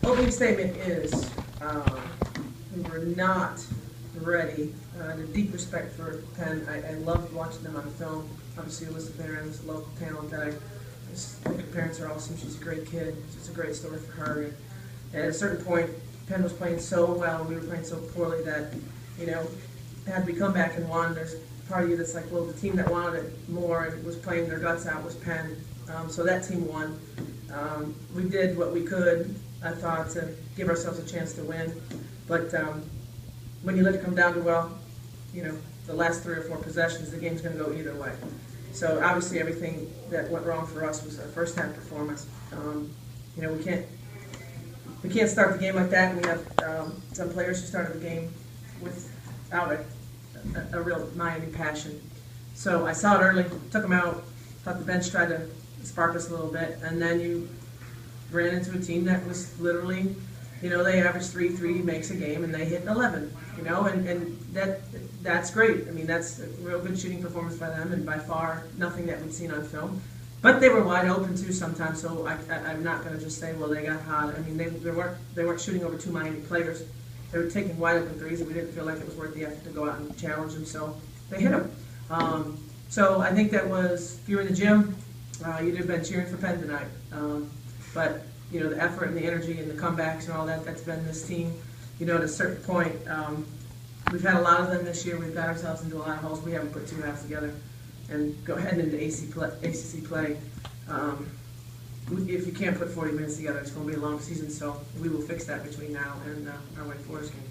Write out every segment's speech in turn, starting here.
Opening statement is we were not ready. The deep respect for Penn. I loved watching them on film. Obviously, Elizabeth Aaron is a local talent that I just think her parents are awesome. She's a great kid. It's a great story for her. And at a certain point, Penn was playing so well, and we were playing so poorly that, had we come back and won, there's part of you that's like, well, the team that wanted it more and was playing their guts out was Penn. So that team won. We did what we could, I thought, to give ourselves a chance to win. But when you let it come down to, the last 3 or 4 possessions, the game's going to go either way. So obviously everything that went wrong for us was our first half performance. We can't start the game like that. And we have some players who started the game without a real Miami passion. So I saw it early, took them out, thought the bench tried to spark us a little bit, and then you ran into a team that was literally, they averaged 3 makes a game, and they hit 11, and that's great. I mean, that's a real good shooting performance by them, and by far nothing that we've seen on film. But they were wide open too sometimes, so I'm not going to just say, well, they got hot. I mean, they weren't shooting over 2 Miami players. They were taking wide open threes, and we didn't feel like it was worth the effort to go out and challenge them, so they hit them. So I think that was, if you were in the gym, you'd have been cheering for Penn tonight. But the effort and the energy and the comebacks and all that's been this team. At a certain point, we've had a lot of them this year. We've got ourselves into a lot of holes. We haven't put 2 halves together. And go ahead into ACC play. If you can't put 40 minutes together, it's going to be a long season. So we will fix that between now and our Wake Forest game.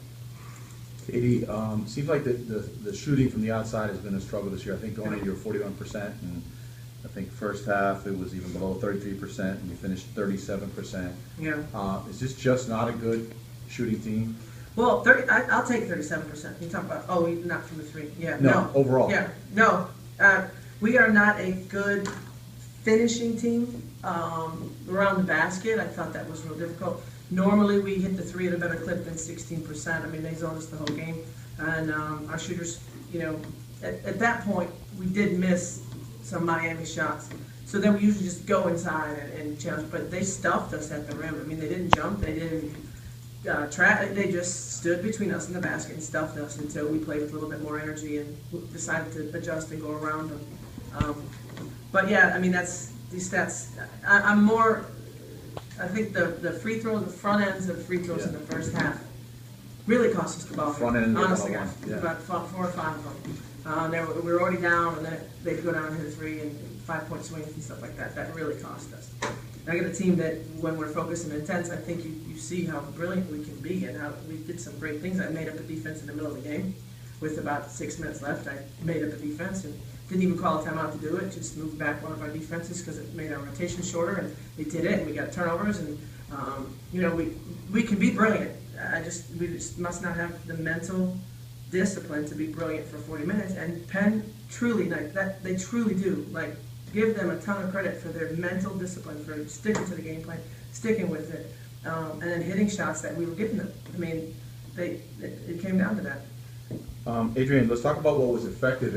Katie, seems like the shooting from the outside has been a struggle this year. I think going in, you were 41%, and I think first half it was even below 33%, and you finished 37%. Yeah. Is this just not a good shooting team? Well, I'll take 37%. You talk about not from the 3. Yeah. No. Overall. Yeah. No. We are not a good finishing team around the basket. I thought that was real difficult. Normally we hit the 3 at a better clip than 16%. I mean, they zoned us the whole game. And our shooters, at that point, we did miss some Miami shots. So then we usually just go inside and challenge. But they stuffed us at the rim. I mean, they didn't jump. They didn't they just stood between us and the basket and stuffed us until we played with a little bit more energy and decided to adjust and go around them. But yeah, I mean, that's these stats. I think the free throws, the front ends of free throws in the first half really cost us the ball. Front end, honestly, guys, about 4 or 5 of them. We were already down, and then they'd go down and hit a 3 and 5-point swings and stuff like that. That really cost us. I got a team that, when we're focused and intense, I think you see how brilliant we can be and how we did some great things. I made up a defense in the middle of the game. With about 6 minutes left, I made up a defense and didn't even call a timeout to do it. Just moved back one of our defenses because it made our rotation shorter, and we did it, and we got turnovers. And we can be brilliant. We just must not have the mental discipline to be brilliant for 40 minutes. And Penn truly, they truly do. Give them a ton of credit for their mental discipline, for sticking to the game plan, sticking with it, and then hitting shots that we were giving them. I mean, it came down to that. Adrienne, let's talk about what was effective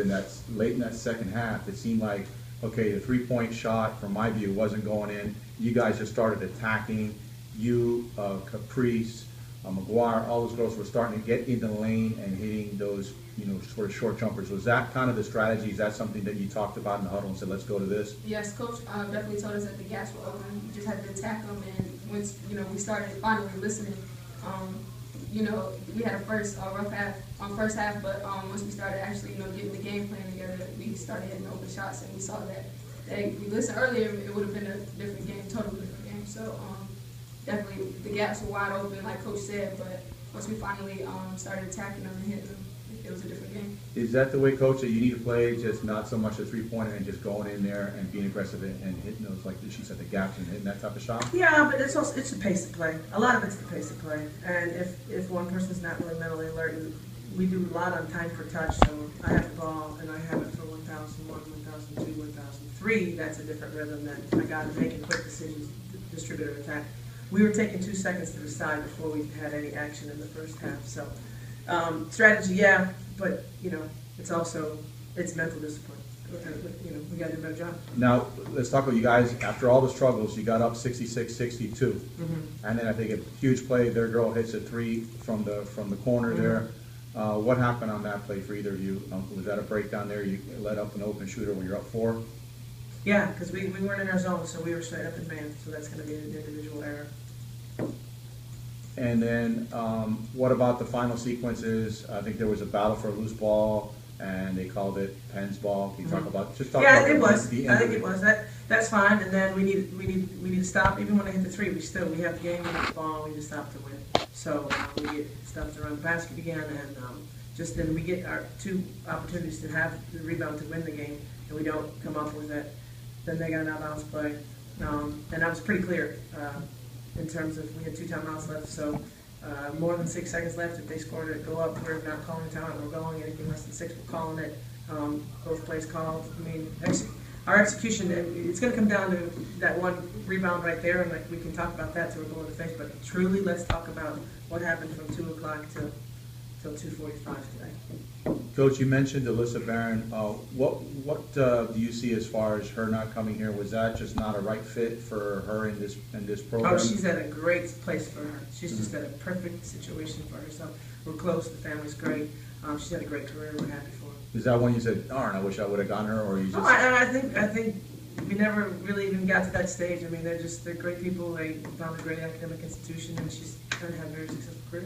late in that second half. It seemed like, okay, the 3-point shot, from my view, wasn't going in. You guys just started attacking. You, Caprice, McGuire, all those girls were starting to get in the lane and hitting those, sort of short jumpers. Was that kind of the strategy? Is that something that you talked about in the huddle and said, let's go to this? Yes, Coach definitely told us that the gaps were open. You just had to attack them, and once we started finally listening, we had a first half, but once we started actually getting the game plan together, we started hitting open shots, and we saw that if we listened earlier, it would have been a different game, totally different game. So definitely the gaps were wide open, like Coach said, but once we finally started attacking them and hitting them, it was a different game. Is that the way, Coach, that you need to play, just not so much a 3-pointer and just going in there and being aggressive and hitting those, like she said, the gaps and hitting that type of shot? Yeah, but it's the pace of play. A lot of it's the pace of play. And if one person's not really mentally alert, we do a lot on time for touch. So I have the ball and I have it for 1,001, 1,002, 1,003. That's a different rhythm than I got to making quick decisions, distributed attack. We were taking 2 seconds to decide before we had any action in the first half. So strategy, yeah, but it's mental discipline. we got to do a better job. Now, let's talk about you guys, after all the struggles, you got up 66-62. And then I think a huge play, their girl hits a three from the corner there. What happened on that play for either of you? Was that a breakdown there? You let up an open shooter when you're up 4? Yeah, because we weren't in our zone, so we were straight up in man, so that's going to be an individual error. And then what about the final sequences? I think there was a battle for a loose ball, and they called it Penn's ball. Can you talk about Yeah, it was. the I end think of it was. That's fine. And then we need to stop. Even when I hit the three, we have the game, we have the ball, we need to stop to win. So we get stopped around the basket again, and just then we get our 2 opportunities to have the rebound to win the game, and we don't come up with it. Then they got an out-of-bounds play, and that was pretty clear in terms of we had 2 timeouts left. So more than 6 seconds left. If they scored it, go up. We're not calling timeout. We're going. Anything less than 6, we're calling it. Both plays called. I mean, our execution. It's going to come down to that one rebound right there, and we can talk about that till we're blue in the face. But truly, let's talk about what happened from 2 o'clock till 2:45 today. Coach, you mentioned Alyssa Barron. What do you see as far as her not coming here? Was that just not a right fit for her in this program? Oh, she's at a great place for her. She's just at a perfect situation for herself. We're close. The family's great. She's had a great career. We're happy for her. Is that when you said, darn, I wish I would have gotten her, or you just? No, I think we never really even got to that stage. I mean, they're great people. They found a great academic institution, and she's going to have a very successful career.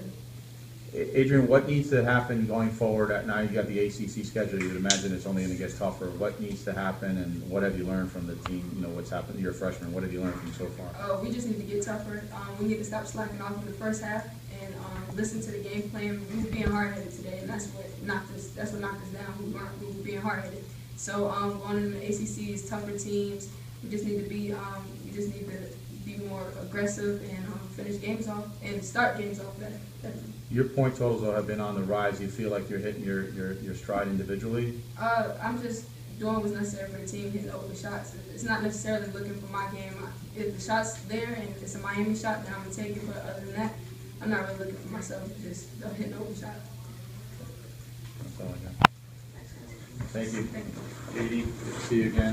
Adrienne, what needs to happen going forward? Now you got the ACC schedule. You would imagine it's only going to get tougher. What needs to happen, and what have you learned from the team? You know, what's happened to your freshmen? What have you learned from so far? We just need to get tougher. We need to stop slacking off in the first half and listen to the game plan. We were being hard-headed today, and that's what knocked us down. We were being hard-headed. So going into the ACC's tougher teams, we just need to be more aggressive and finish games off and start games off better. Your point totals though have been on the rise. You feel like you're hitting your stride individually? I'm just doing what's necessary for the team, hitting open shots. It's not necessarily looking for my game. If the shot's there and it's a Miami shot, then I'm going to take it. But other than that, I'm not really looking for myself. Just hitting open shots. That's all I got. Thank you. Katie, good to see you again.